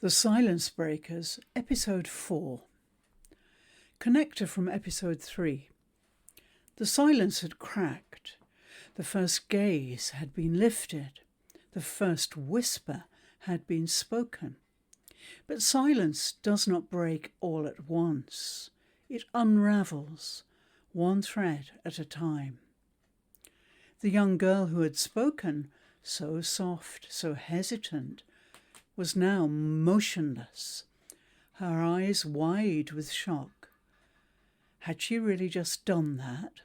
The Silence Breakers, Episode 4. Connector from Episode 3. The silence had cracked. The first gaze had been lifted. The first whisper had been spoken. But silence does not break all at once. It unravels, one thread at a time. The young girl who had spoken, so soft, so hesitant, was now motionless, her eyes wide with shock. Had she really just done that?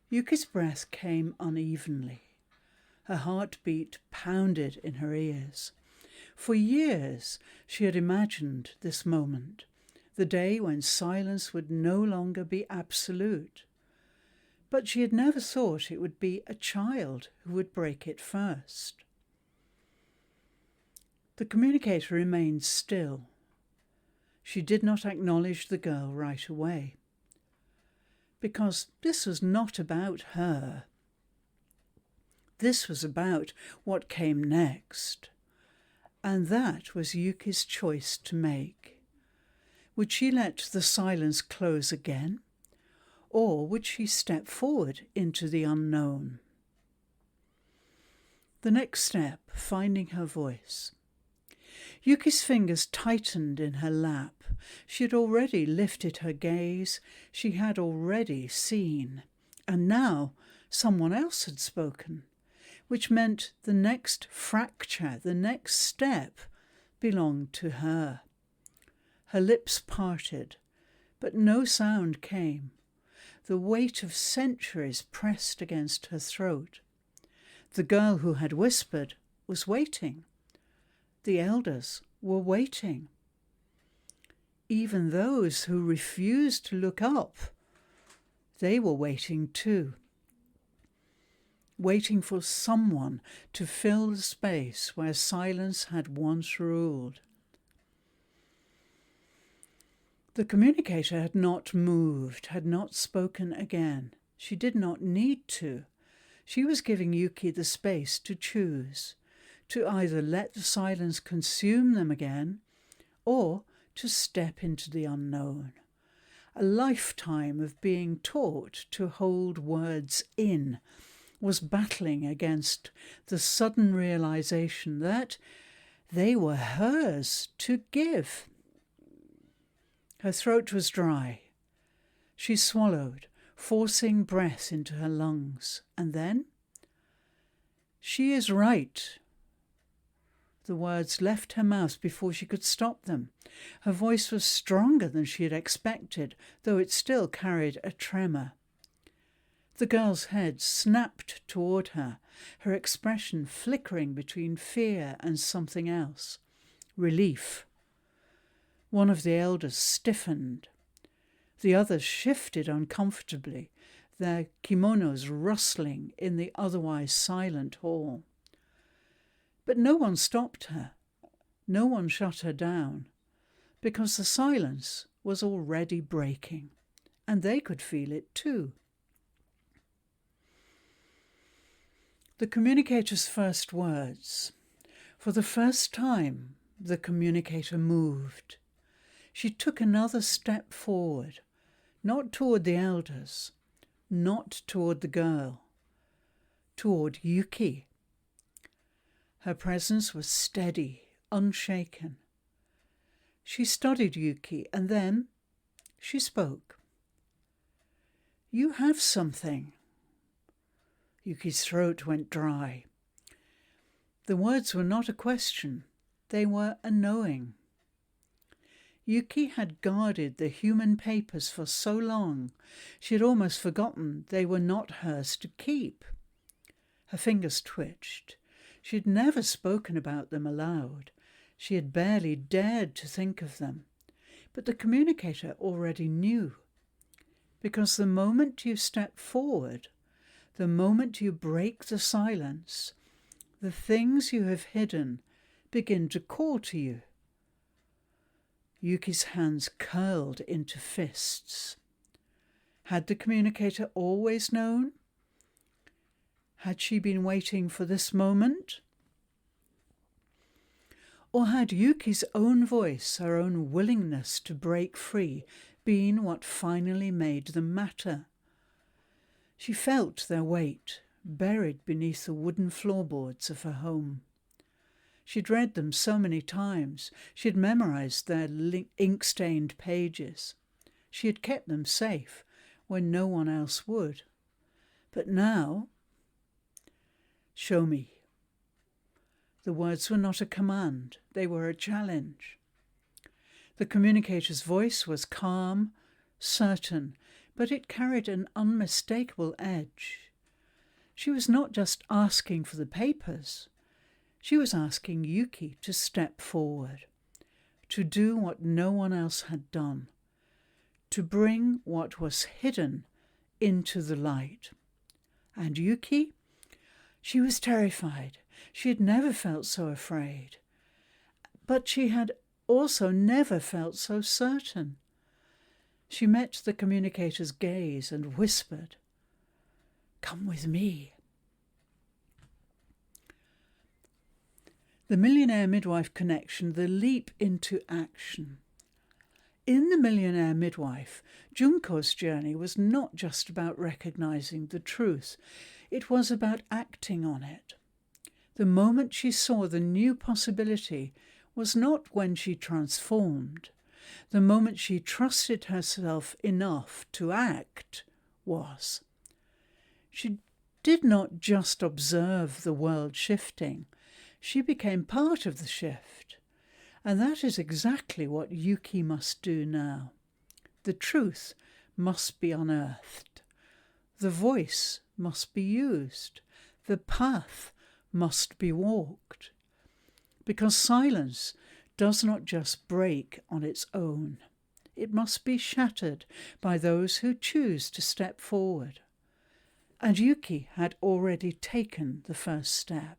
Yuki's breath came unevenly. Her heartbeat pounded in her ears. For years she had imagined this moment, the day when silence would no longer be absolute. But she had never thought it would be a child who would break it first. The communicator remained still. She did not acknowledge the girl right away, because this was not about her. This was about what came next, and that was Yuki's choice to make. Would she let the silence close again, or would she step forward into the unknown? The next step, finding her voice. Yuki's fingers tightened in her lap. She had already lifted her gaze. She had already seen. And now someone else had spoken, which meant the next fracture, the next step, belonged to her. Her lips parted, but no sound came. The weight of centuries pressed against her throat. The girl who had whispered was waiting. The elders were waiting. Even those who refused to look up, they were waiting too. Waiting for someone to fill the space where silence had once ruled. The communicator had not moved, had not spoken again. She did not need to. She was giving Yuki the space to choose, to either let the silence consume them again, or to step into the unknown. A lifetime of being taught to hold words in was battling against the sudden realization that they were hers to give. Her throat was dry. She swallowed, forcing breath into her lungs, and then, "She is right." The words left her mouth before she could stop them. Her voice was stronger than she had expected, though it still carried a tremor. The girl's head snapped toward her, her expression flickering between fear and something else. Relief. One of the elders stiffened. The others shifted uncomfortably, their kimonos rustling in the otherwise silent hall. But no one stopped her. No one shut her down, because the silence was already breaking, and they could feel it too. The communicator's first words. For the first time, the communicator moved. She took another step forward, not toward the elders, not toward the girl, toward Yuki. Her presence was steady, unshaken. She studied Yuki, and then she spoke. "You have something." Yuki's throat went dry. The words were not a question. They were a knowing. Yuki had guarded the human papers for so long, she had almost forgotten they were not hers to keep. Her fingers twitched. She had never spoken about them aloud. She had barely dared to think of them. But the communicator already knew. Because the moment you step forward, the moment you break the silence, the things you have hidden begin to call to you. Yuki's hands curled into fists. Had the communicator always known? Had she been waiting for this moment? Or had Yuki's own voice, her own willingness to break free, been what finally made them matter? She felt their weight, buried beneath the wooden floorboards of her home. She'd read them so many times. She had memorized their ink-stained pages. She had kept them safe when no one else would. But now, show me. The words were not a command, they were a challenge. The communicator's voice was calm, certain, but it carried an unmistakable edge. She was not just asking for the papers. She was asking Yuki to step forward, to do what no one else had done, to bring what was hidden into the light. And Yuki? She was terrified. She had never felt so afraid. But she had also never felt so certain. She met the communicator's gaze and whispered, "Come with me." The Millionaire Midwife connection, the leap into action. In The Millionaire Midwife, Junko's journey was not just about recognizing the truth. It was about acting on it. The moment she saw the new possibility was not when she transformed. The moment she trusted herself enough to act was. She did not just observe the world shifting. She became part of the shift. And that is exactly what Yuki must do now. The truth must be unearthed. The voice must be used. The path must be walked. Because silence does not just break on its own. It must be shattered by those who choose to step forward. And Yuki had already taken the first step.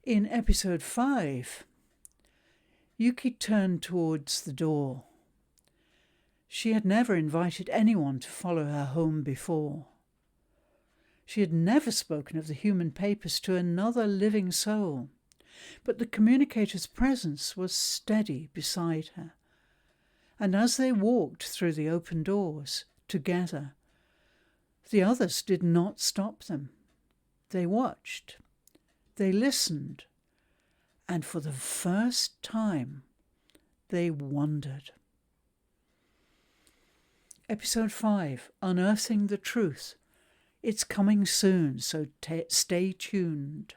In episode 5, Yuki turned towards the door. She had never invited anyone to follow her home before. She had never spoken of the human papers to another living soul, but the communicator's presence was steady beside her. And as they walked through the open doors together, the others did not stop them. They watched. They listened, and for the first time, they wondered. Episode 5, Unearthing the Truth. It's coming soon, so stay tuned.